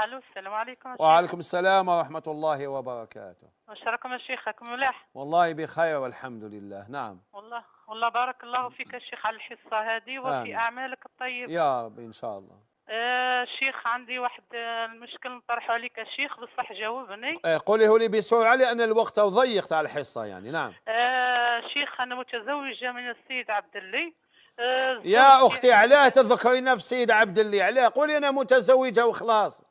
الو، السلام عليكم يا شيخ. وعليكم السلام ورحمة الله وبركاته. واش راكم يا شيخ؟ راكم ملاح؟ والله بخير والحمد لله. نعم. والله بارك الله فيك يا شيخ على الحصة هذه وفي آمين. أعمالك الطيبة. يا رب إن شاء الله. شيخ، عندي واحد المشكل نطرحه عليك يا شيخ، بصح جاوبني. قوله لي بسرعة لأن الوقت ضيق على الحصة، يعني نعم. شيخ، أنا متزوجة من السيد عبد الله. الزوج يا أختي تاعي علاه تذكري نفس سيد عبد الله؟ علاه؟ قولي أنا متزوجة وخلاص.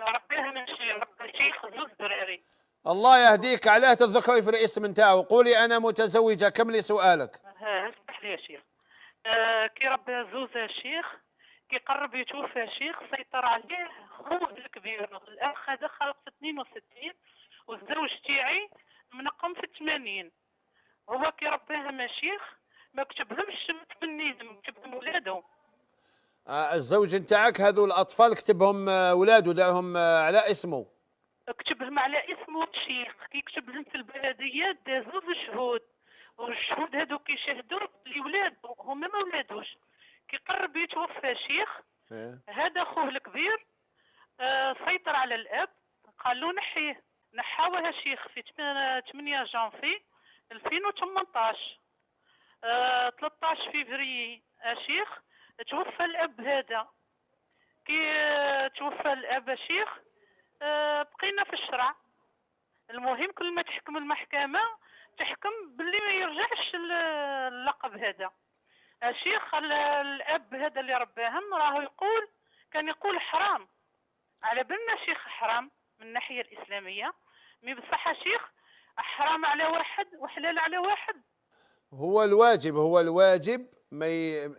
ربيها من شي رب الشيخ زوج دراري. الله يهديك، علاه تذكري في الاسم نتاعو؟ قولي أنا متزوجة، كملي سؤالك. اسمح لي يا شيخ. كي ربي زوز يا شيخ، كي قرب يتوفى يا شيخ، سيطر عليه خوه الكبير الاخ هذا، خلق في 62 والزوج تاعي منقم في 80. هو كي رباهم يا شيخ ما كتبهمش متبنين، كتبهم ولادهم. الزوج نتاعك هذو الأطفال كتبهم ولاده، دارهم على اسمه. كتبهم على اسمه الشيخ، كي كتبهم في البلديات دازو شهود، والشهود هذوك كيشهدوا اللي ولادو هما ما ولادوش. كي قرب يتوفى شيخ، إيه. هذا خوه الكبير سيطر على الاب، قال له نحيه. نحاوها شيخ في 8 جانفي 2018. 13 فيفري شيخ توفى الاب هذا. كي توفى الاب شيخ، بقينا في الشرع. المهم كل ما تحكم المحكمة تحكم باللي ما يرجعش اللقب هذا. الشيخ الاب هذا اللي رباهم راه كان يقول حرام على بالنا شيخ، حرام من الناحية الإسلامية، مي بصح شيخ حرام على واحد وحلال على واحد. هو الواجب ما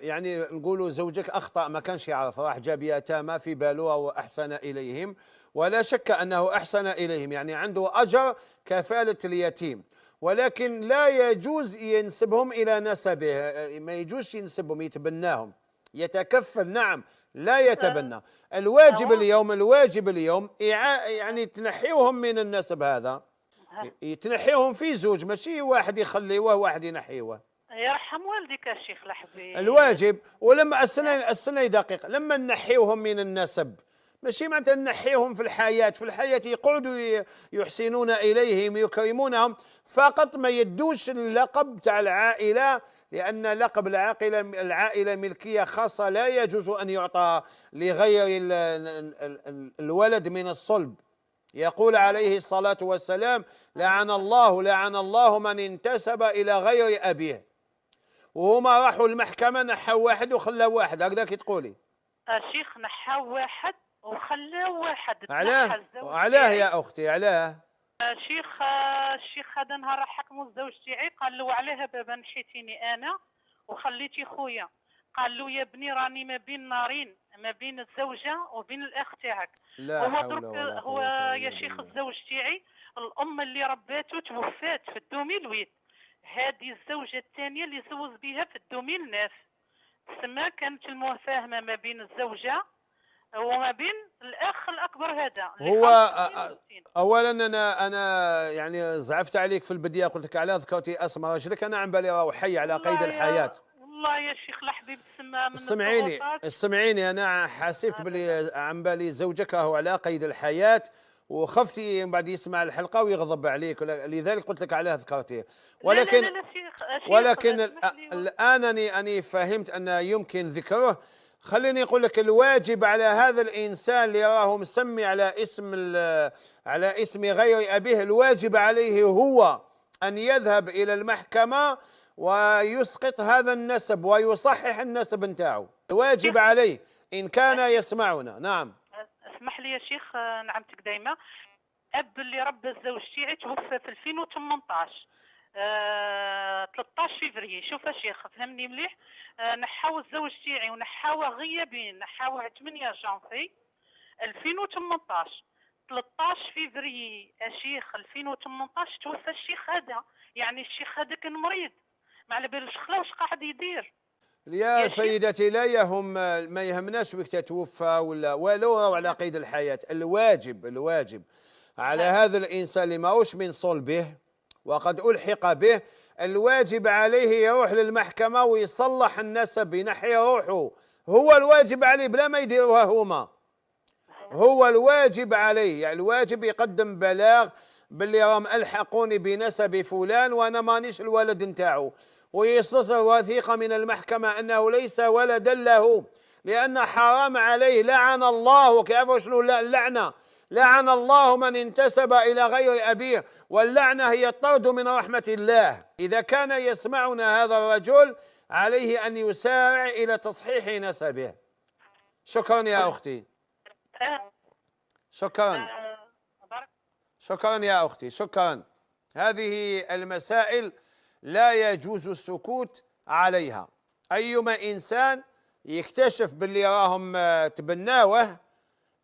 يعني نقولوا زوجك أخطأ، ما كانش يعرف، راح جاب يتامى في باله وأحسن إليهم، ولا شك أنه أحسن إليهم، يعني عنده أجر كفالة اليتيم، ولكن لا يجوز ينسبهم إلى نسبه، ما يجوز ينسبهم، يتبناهم، يتكفل نعم، لا يتبنى. هو الواجب اليوم يعني تنحيهم من النسب هذا، يتنحيهم في زوج، ماشي واحد يخليوه واحد ينحيوه. يرحم والديك يا شيخ الحبيب. الواجب، ولما السنة دقيقة لما نحيوهم من النسب، ماشي معناتها نحيهم في الحياة يقعدوا يحسنون إليهم يكرمونهم، فقط ما يدوش اللقب تاع العائلة، لأن لقب العائلة ملكية خاصة، لا يجوز أن يعطى لغير الولد من الصلب. يقول عليه الصلاة والسلام: لعن الله من انتسب إلى غير أبيه. وهما راحوا المحكمة نحوا واحد وخلاو واحد، هكذاك تقولي. الشيخ نحاو واحد وخلاو واحد، تنحى الزوج علاه تاعي. يا أختي علاه؟ الشيخ هذا نهار حكموا الزوج تاعي قال له علاه بابا نحيتيني انا وخليتي خويا؟ قال له يا بني راني ما بين نارين، ما بين الزوجه وبين الاخ تاعك. لا هو حول درك ولا هو قوة يا إلا شيخ بالله. الزوج تاعي الام اللي رباته توفات في الدوميل ويت. هذه الزوجه الثانيه اللي زوج بها في الدوميل ناف. تسمى كانت المفاهمه ما بين الزوجه وما بين الاخ الاكبر هذا اللي هو خلص 62. اولا انا يعني زعفت عليك في البدايه، قلت لك على ذكرتي اسم رجلك، انا عن بالي راهو حي على قيد الحياه. والله يا شيخ الحبيب، تسمى من اسمعيني الضغوطات. اسمعيني، انا حسبت ابدا. بلي عن بالي زوجك راهو على قيد الحياه، وخفتي من بعد يسمع الحلقه ويغضب عليك، لذلك قلت لك علاه ذكرتيه. لا لا لا ولكن لا شيخ ولكن اسمح لي الآن أني فهمت أن يمكن ذكره. خليني أقول لك، الواجب على هذا الإنسان اللي راه مسمي على اسم غير أبيه، الواجب عليه هو أن يذهب إلى المحكمة ويسقط هذا النسب ويصحح النسب نتاعو، الواجب شيخ عليه إن كان يسمعنا. نعم. اسمح لي يا شيخ، نعمتك دايما. اب اللي ربى الزوج تاعي توفى في 2018. 13 فيفري. شوف يا شيخ فهمني مليح. نحاو الزوج تاعي ونحاوه غيابين، نحاوه 8 جانفي 2018. 13 فيفري يا شيخ 2018 توفى الشيخ هذا. يعني الشيخ هذا كان مريض، ما على بالوش خلا واش قاعد يدير يا يا شيخ. سيدتي، لا ما يهمناش وقت توفى ولا ولو على قيد الحياة. الواجب على هذا الإنسان اللي ماهوش من صلبه وقد ألحق به، الواجب عليه يروح للمحكمة ويصلح النسب، ينحي روحه، هو الواجب عليه بلا ما يديروها هما. هو الواجب عليه، يعني الواجب يقدم بلاغ باللي راهم الحقوني بنسب فلان وانا مانيش الولد نتاعو، ويستصدر وثيقه من المحكمه انه ليس ولدا له، لان حرام عليه. لعن الله، كيف شنو اللعنه؟ لعن الله من انتسب الى غير ابيه، واللعنه هي الطرد من رحمه الله. اذا كان يسمعنا هذا الرجل عليه ان يسارع الى تصحيح نسبه. شكرا يا اختي. شكرا. شكرا يا أختي، شكرا. هذه المسائل لا يجوز السكوت عليها. أيما إنسان يكتشف باللي راهم تبناوه،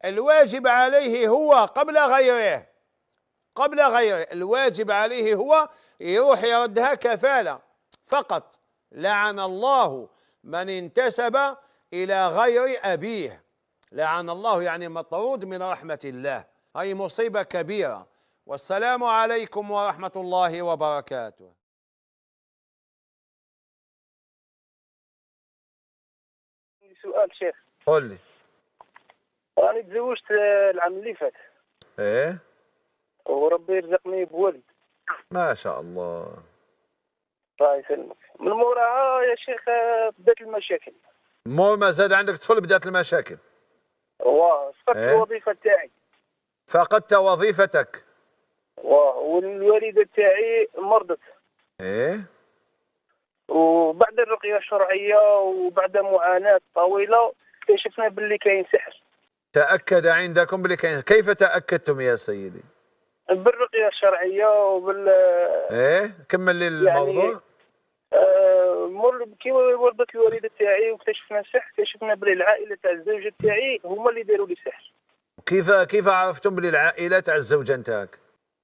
الواجب عليه هو قبل غيره، قبل غيره الواجب عليه هو يروح يردها كفالة فقط. لعن الله من انتسب إلى غير أبيه. لعن الله يعني مطرود من رحمة الله. هاي مصيبة كبيرة. والسلام عليكم ورحمة الله وبركاته. سؤال شيخ. قل لي. أنا تزوجت العام اللي فات. إيه؟ وربي يرزقني بولد. ما شاء الله. الله يسلمك. من موراها يا شيخ بدات المشاكل. مو ما زاد عندك طفل بدات المشاكل. فقدت إيه؟ الوظيفة تاعي. فقدت وظيفتك. والوالدة تاعي مرضت. إيه؟ وبعد الرقية الشرعية وبعد معاناة طويلة اكتشفنا باللي كاين سحر. تأكد عندكم باللي كاين. كيف تأكدتم يا سيدي؟ بالرقية الشرعية إيه؟ كمل لي الموضوع. كي ولدت الوالدة تاعي واكتشفنا السحر، اكتشفنا بلي العائلة تاع الزوجة تاعي هما اللي داروا لي السحر. كيف عرفتم بلي العائلة تاع الزوجة نتاعك؟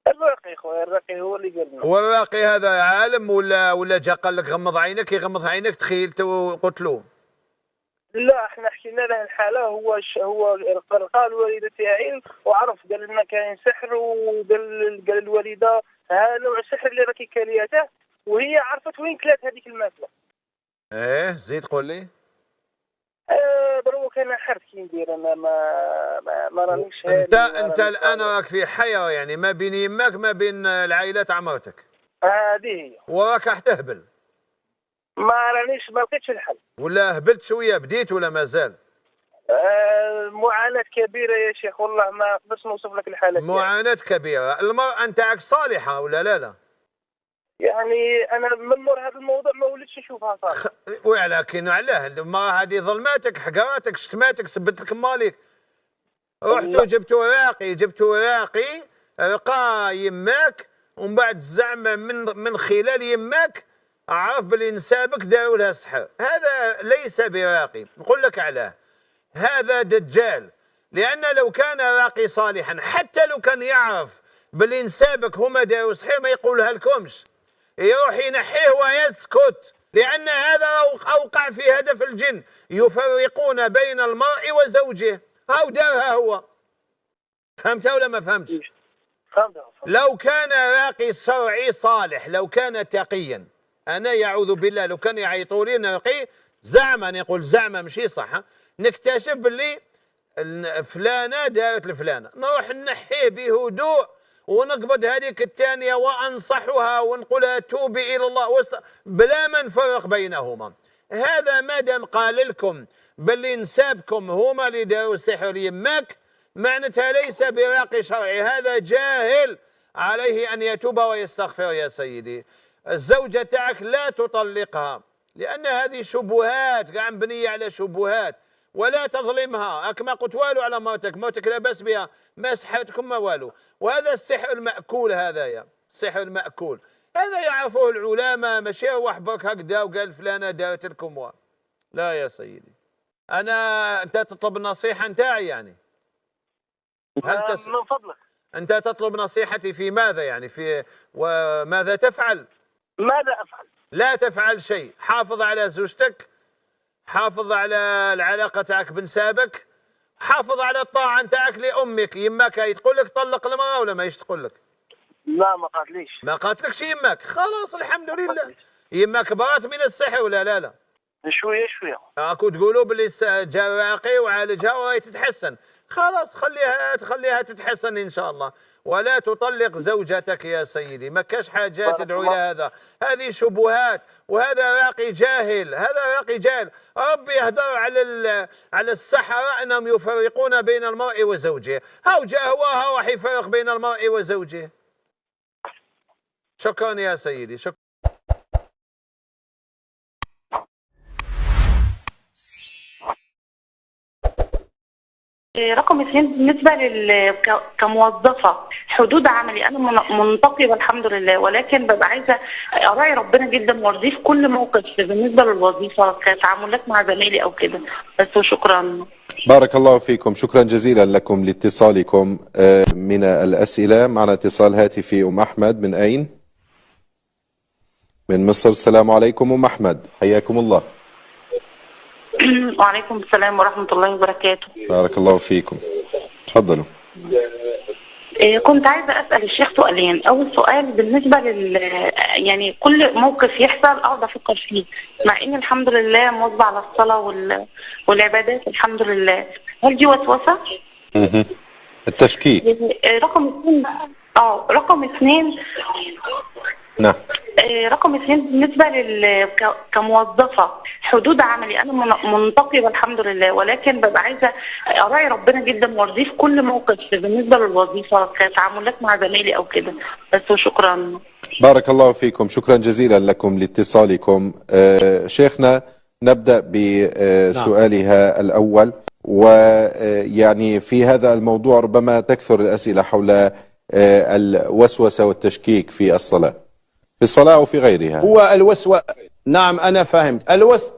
الراقي خويا، الراقي هو اللي قال لنا. والراقي هذا عالم ولا جا قال لك غمض عينك؟ يغمض عينك تخيلت وقلت له؟ لا احنا حكينا له الحالة، هو قال الوالدة تاعي وعرف، قال لنا كاين سحر، وقال الوالدة ها نوع السحر اللي راكي كالياته، وهي عرفت وين كلات هذيك الماكلة. ايه زيد قول لي. دروك انا حرت كي ندير انا ما رانيش. انت الان راك في حيرة يعني ما بين يماك ما بين العائلة تاع مرتك. هذه هي. وراك راح تهبل. ما لقيتش الحل. ولا هبلت شوية بديت ولا مازال؟ معاناة كبيرة يا شيخ، والله ما نقدرش نوصف لك الحالة. معاناة كبيرة. المرأة نتاعك صالحة ولا لا؟ يعني انا من مور هذا الموضوع ما وليتش نشوفها صالحة. ولكن علاه المرأة هذه ظلماتك، حقراتك، شتماتك، سبت لك مالك. رحتوا جبتوا راقي رقى يماك، ومن بعد زعما من خلال يماك عرف باللي نسابك داروا لها السحر. هذا ليس براقي. نقول لك علاه، هذا دجال. لأن لو كان راقي صالحا حتى لو كان يعرف باللي نسابك هما داروا سحر ما يقولها لكمش، يروح ينحيه ويسكت، لأن هذا أوقع في هدف الجن، يفرقون بين المرء وزوجه. هاو دارها هو. فهمتها ولا ما فهمتش؟ فهمتها. لو كان راقي شرعي صالح، لو كان تقيا، أنا يعوذ بالله لو كان يعيطوا لي نرقي زعما، نقول زعما ماشي صح، نكتشف باللي فلانة دارت الفلانة، نروح نحيه بهدوء ونقبض هذيك الثانية وأنصحها ونقولها توبي إلى الله بلا ما نفرق بينهما. هذا ما دام قال لكم باللي نسابكم هما اللي داروا السحر يماك، معناتها ليس براقي شرعي، هذا جاهل، عليه أن يتوب ويستغفر يا سيدي. الزوجة تاعك لا تطلقها، لأن هذه شبهات، قاع مبنية على شبهات، ولا تظلمها. راك ما قلت والو على مرتك لا بأس بها، ما سحرتكم ما والو. وهذا السحر المأكول، هذايا السحر المأكول، هذا يعرفوه العلماء، ماشي واحد برك هكذا وقال فلانة دارت لكم. لا يا سيدي، أنت تطلب النصيحة نتاعي يعني. من فضلك. أنت تطلب نصيحتي في ماذا يعني؟ وماذا تفعل؟ ماذا أفعل؟ لا تفعل شيء. حافظ على زوجتك، حافظ على العلاقة تاعك بنسابك، حافظ على الطاعة نتاعك لأمك. يماك هي تقول لك طلق المرأة ولا ما تقول لك؟ لا ما قالتليش. ما قالتلكش يماك؟ خلاص الحمد لله. يماك برات من السحر ولا لا؟ شوية. اكو تقولوا باللي جا راقي وعالجها وراهي تتحسن. خلاص خليها تتحسن إن شاء الله. ولا تطلق زوجتك يا سيدي، ما كاش حاجة تدعو إلى هذا، هذه شبهات، وهذا راقي جاهل، هذا راقي جاهل. ربي يهدر على السحرة أنهم يفرقون بين المرء وزوجه، هاو جاء هو راح يفرق بين المرء وزوجه. شكرا يا سيدي، شكرا. رقم 2 بالنسبة كموظفة حدود عملي، أنا منتقبة الحمد لله، ولكن ببقى عايزة أراعي ربنا جدا وأرضيه في كل موقف بالنسبة للوظيفة كتعاملات مع زمايلي أو كده بس. وشكرا. بارك الله فيكم، شكرا جزيلا لكم لاتصالكم. من الأسئلة معنا اتصال هاتفي. أم أحمد من أين؟ من مصر. السلام عليكم أم أحمد، حياكم الله. وعليكم السلام ورحمة الله وبركاته. بارك الله فيكم، تفضلوا. كنت عايزة أسأل الشيخ سؤالين. أول سؤال بالنسبة يعني كل موقف يحصل أقعد أفكر فيه، مع إن الحمد لله مواظبة على الصلاة والعبادات الحمد لله، هل دي وسوسة؟ التشكيك. رقم 2 بقى رقم 2. نعم. رقم 2 بالنسبة كموظفة حدود عملي، أنا منتقبة الحمد لله، ولكن ببقى عايزة أراعي ربنا جدا وأرضيه في كل موقف بالنسبة للوظيفة كتعاملات مع زمايلي أو كده بس. وشكرا. بارك الله فيكم، شكرا جزيلا لكم لاتصالكم. شيخنا نبدأ بسؤالها الأول، ويعني في هذا الموضوع ربما تكثر الأسئلة حول الوسوسة والتشكيك في الصلاة، في الصلاة وفي غيرها. هو نعم أنا فهمت. الوسوسة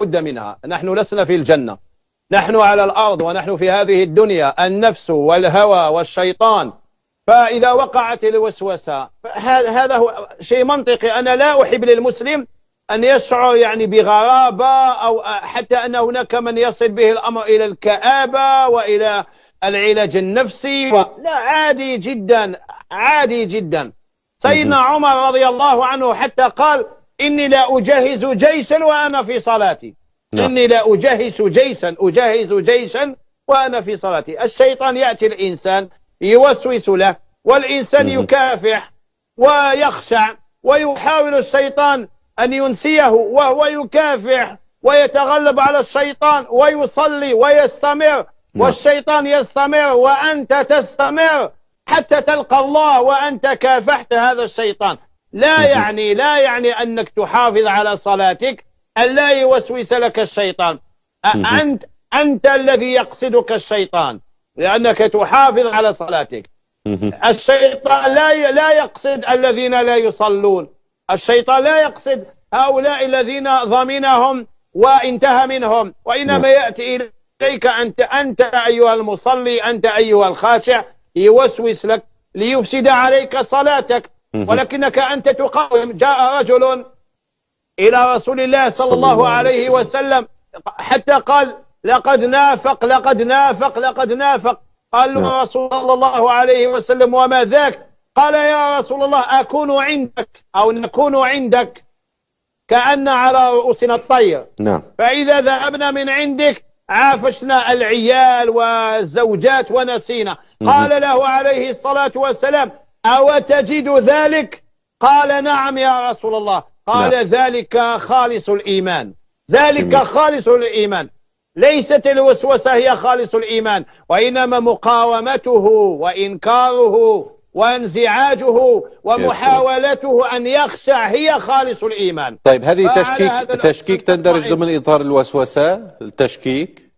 بد منها، نحن لسنا في الجنة، نحن على الأرض ونحن في هذه الدنيا، النفس والهوى والشيطان. فإذا وقعت الوسوسة هذا هو شيء منطقي. أنا لا أحب للمسلم أن يشعر يعني بغرابة، أو حتى أن هناك من يصل به الأمر إلى الكآبة وإلى العلاج النفسي. لا، عادي جدا، عادي جدا. سيدنا عمر رضي الله عنه حتى قال: إني لا أجهز جيشا وأنا في صلاتي. إني لا أجهز جيشا وأنا في صلاتي. الشيطان يأتي الإنسان يوسوس له، والإنسان يكافح ويخشع، ويحاول الشيطان أن ينسيه وهو يكافح ويتغلب على الشيطان ويصلي ويستمر، والشيطان يستمر وأنت تستمر حتى تلقى الله وأنت كافحت هذا الشيطان. لا يعني أنك تحافظ على صلاتك أن لا يوسوس لك الشيطان. أنت الذي يقصدك الشيطان لأنك تحافظ على صلاتك. الشيطان لا يقصد الذين لا يصلون، الشيطان لا يقصد هؤلاء الذين ضمنهم وانتهى منهم، وإنما يأتي إليك أنت أيها المصلي، أنت أيها الخاشع، يوسوس لك ليفسد عليك صلاتك، ولكنك أنت تقاوم. جاء رجل إلى رسول الله صلى الله عليه وسلم حتى قال: لقد نافق. قال له رسول الله عليه وسلم: وما ذاك؟ قال: يا رسول الله، أكون عندك أو نكون عندك كأن على رؤوسنا الطير، فإذا ذهبنا من عندك عافشنا العيال والزوجات ونسينا. قال له عليه الصلاة والسلام: أو تجد ذلك؟ قال: نعم يا رسول الله. قال: ذلك خالص الإيمان، ذلك خالص الإيمان. ليست الوسوسة هي خالص الإيمان، وإنما مقاومته وإنكاره وانزعاجه ومحاولته أن يخشع هي خالص الإيمان. طيب، هذه تشكيك تندرج ضمن إطار الوسوسة؟ التشكيك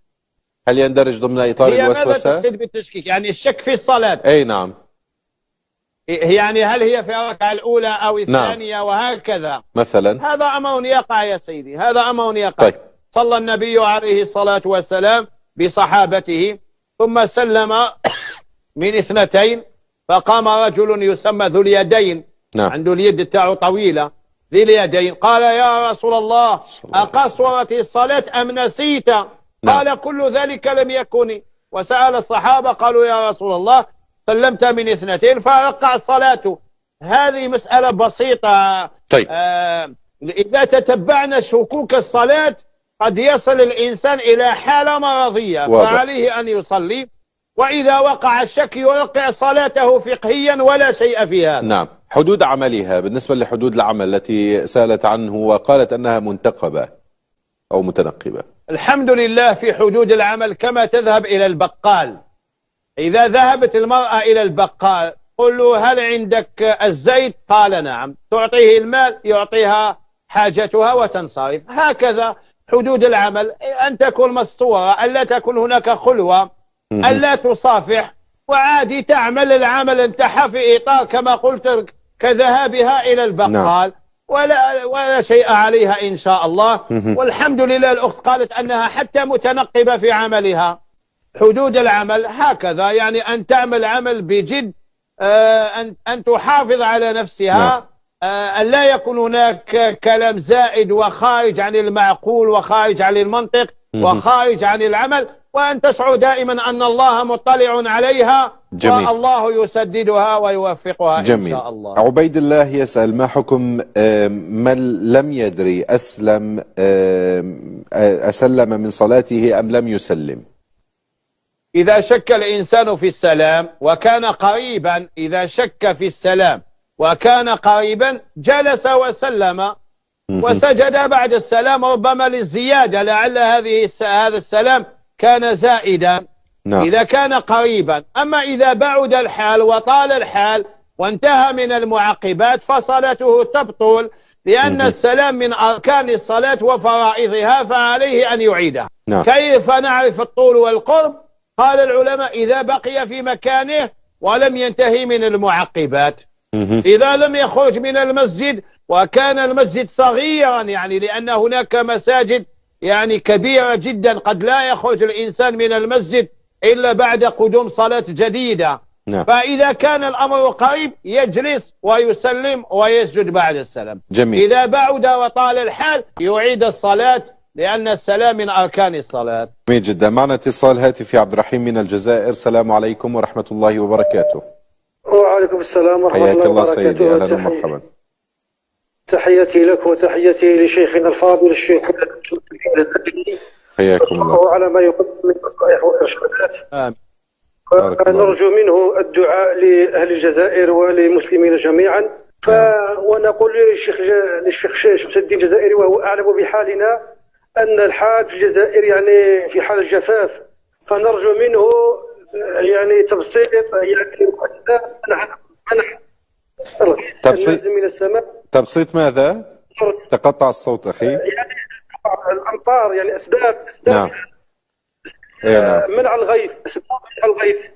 هل يندرج ضمن إطار الوسوسة؟ ماذا تقصد بالتشكيك؟ يعني الشك في الصلاة؟ أي نعم. يعني هل هي في الركعة الأولى أو الثانية؟ نعم. وهكذا مثلا. هذا أمر يقع يا سيدي، هذا أمر يقع. طيب. صلى النبي عليه الصلاة والسلام بصحابته ثم سلم من 2، فقام رجل يسمى ذو اليدين. نعم. عنده اليد تاعه طويلة، ذي اليدين. قال: يا رسول الله، أقصرت الصلاة أم نسيت؟ قال: كل ذلك لم يكن. وسأل الصحابة قالوا: يا رسول الله، سلمت من 2 فرقع الصلاة. هذه مسألة بسيطة. طيب. إذا تتبعنا شكوك الصلاة قد يصل الإنسان إلى حالة مرضية، واضح. فعليه أن يصلي، وإذا وقع الشك يوقع صلاته فقهيا ولا شيء في هذا. نعم. حدود عملها، بالنسبة لحدود العمل التي سألت عنه وقالت أنها منتقبة أو متنقبة. الحمد لله في حدود العمل كما تذهب إلى البقال. إذا ذهبت المرأة إلى البقال قل له هل عندك الزيت؟ قال نعم، تعطيه المال يعطيها حاجتها وتنصرف. هكذا حدود العمل، أن تكون مستورة، ألا تكون هناك خلوة، ألا تصافح، وعادي تعمل العمل انتهى في إطار كما قلت كذهابها إلى البقال. نعم. ولا شيء عليها إن شاء الله. والحمد لله الأخت قالت أنها حتى متنقبة في عملها. حدود العمل هكذا، يعني أن تعمل عمل بجد، أن تحافظ على نفسها، أن لا يكون هناك كلام زائد وخارج عن المعقول وخارج عن المنطق وخارج عن العمل، وأن تشعر دائما أن الله مطلع عليها. جميل. والله يسددها ويوفقها جميل. إن شاء الله. عبيد الله يسأل ما حكم من لم يدري أسلم من صلاته أم لم يسلم؟ إذا شك الإنسان في السلام وكان قريبا، إذا شك في السلام وكان قريبا جلس وسلم وسجد بعد السلام، ربما للزيادة، لعل هذا السلام كان زائدا. نعم. إذا كان قريبا. أما إذا بعد الحال وطال الحال وانتهى من المعقبات فصلاته تبطل، لأن السلام من أركان الصلاة وفرائضها، فعليه أن يعيدها. نعم. كيف نعرف الطول والقرب؟ قال العلماء إذا بقي في مكانه ولم ينتهي من المعقبات. إذا لم يخرج من المسجد وكان المسجد صغيرا، يعني لأن هناك مساجد يعني كبيرة جدا قد لا يخرج الإنسان من المسجد إلا بعد قدوم صلاة جديدة. نعم. فإذا كان الأمر قريب يجلس ويسلم ويسجد بعد السلام. جميل. إذا بعد وطال الحال يعيد الصلاة، لأن السلام من أركان الصلاة. جميل جدا. معنا اتصال هاتفي عبد الرحيم من الجزائر. السلام عليكم ورحمة الله وبركاته. وعليكم السلام ورحمة الله وبركاته. سيدي، أهلا ومرحبا. تحياتي لك وتحياتي لشيخنا الفاضل الشيخ حياكم الله. على ما يقدم من نصائح وإرشادات. آمين. نرجو منه الدعاء لأهل الجزائر وللمسلمين جميعا. ونقول للشيخ شمس الدين الجزائري وهو أعلم بحالنا أن الحال في الجزائر يعني في حال الجفاف، فنرجو منه يعني تبسيط يعني منح الغيث من السماء. تبسيط ماذا؟ تقطع الصوت أخي. يعني الأمطار، يعني أسباب نعم. منع الغيث، أسباب منع الغيث.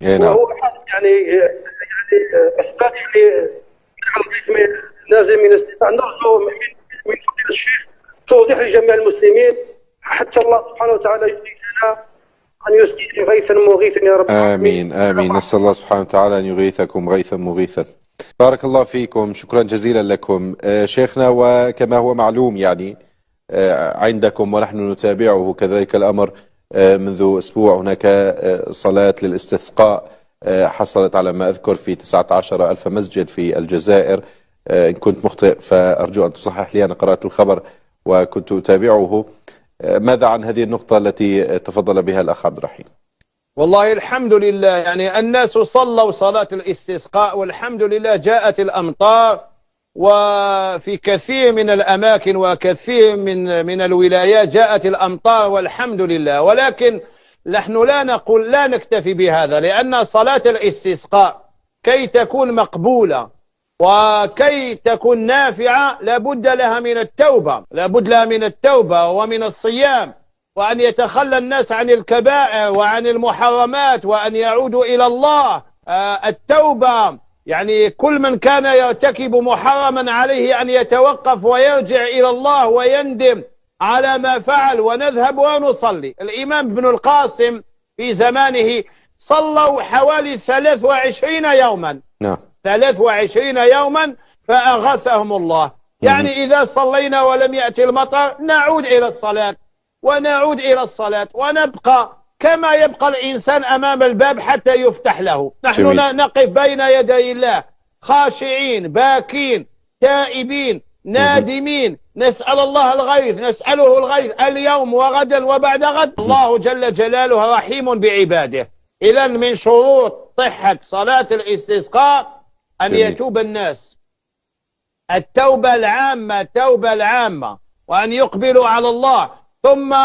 نعم. وهو يعني أسباب يعني منع الغيث نازل من السماء. نرجو من فضيلة الشيخ توضيح لجميع المسلمين حتى الله سبحانه وتعالى يريدنا أن يسقي غيثا مغيثا يا رب. آمين آمين. نسأل الله سبحانه وتعالى أن يغيثكم غيثا مغيثا. بارك الله فيكم، شكرا جزيلا لكم شيخنا. وكما هو معلوم يعني عندكم ونحن نتابعه كذلك الأمر، منذ أسبوع هناك صلاة للاستسقاء حصلت على ما أذكر في 19,000 مسجد في الجزائر. إن كنت مخطئ فأرجو أن تصحح لي، أنا قرأت الخبر وكنت أتابعه. ماذا عن هذه النقطة التي تفضل بها الأخ عبد الرحيم؟ والله الحمد لله، يعني الناس صلوا صلاة الاستسقاء والحمد لله جاءت الأمطار، وفي كثير من الأماكن وكثير من الولايات جاءت الأمطار والحمد لله. ولكن نحن لا نكتفي بهذا، لأن صلاة الاستسقاء كي تكون مقبولة وكي تكون نافعة لابد لها من التوبة، لابد لها من التوبة ومن الصيام، وأن يتخلى الناس عن الكبائر وعن المحرمات وأن يعودوا إلى الله. التوبة يعني كل من كان يرتكب محرما عليه أن يتوقف ويرجع إلى الله ويندم على ما فعل، ونذهب ونصلي. الإمام ابن القاسم في زمانه صلوا حوالي 23 يوما. نعم. 23 يوما فأغاثهم الله. يعني إذا صلينا ولم يأتي المطر نعود إلى الصلاة ونعود إلى الصلاة ونبقى كما يبقى الإنسان أمام الباب حتى يفتح له. نحن نقف بين يدي الله خاشعين باكين تائبين نادمين، نسأل الله الغيث، نسأله الغيث اليوم وغدا وبعد غد. الله جل جلاله رحيم بعباده. إذا من شروط صحة صلاة الاستسقاء أن يتوب الناس التوبة العامة، وأن يقبلوا على الله. ثم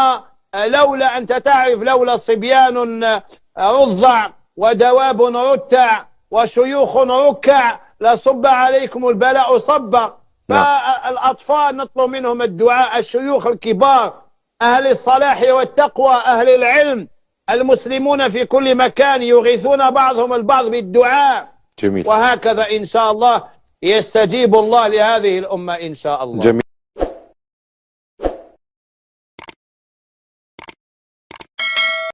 لولا أنت تعرف، لولا صبيان رضع ودواب رتع وشيوخ ركع لصب عليكم البلاء صبا. فالأطفال نطلب منهم الدعاء، الشيوخ الكبار، أهل الصلاح والتقوى، أهل العلم، المسلمون في كل مكان يغيثون بعضهم البعض بالدعاء. جميل. وهكذا إن شاء الله يستجيب الله لهذه الأمة إن شاء الله. جميل.